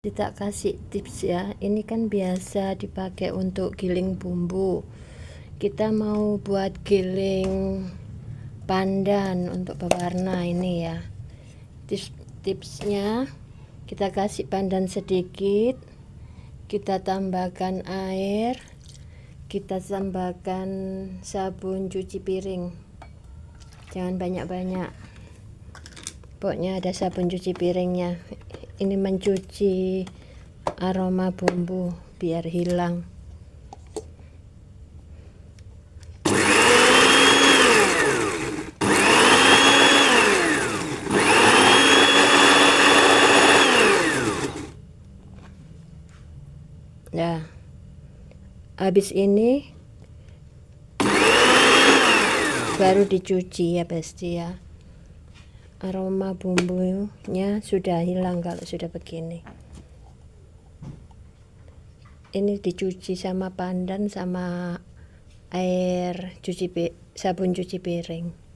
Kita kasih tips ya, ini kan biasa dipakai untuk giling bumbu. Kita mau buat giling pandan untuk pewarna ini ya. Tipsnya, kita kasih pandan sedikit, kita tambahkan air, kita tambahkan sabun cuci piring, jangan banyak-banyak, pokoknya ada sabun cuci piringnya. Ini mencuci aroma bumbu biar hilang. Nah, habis ini baru dicuci ya pasti ya. Aroma bumbunya sudah hilang kalau sudah begini. Ini dicuci sama pandan sama air sabun cuci piring.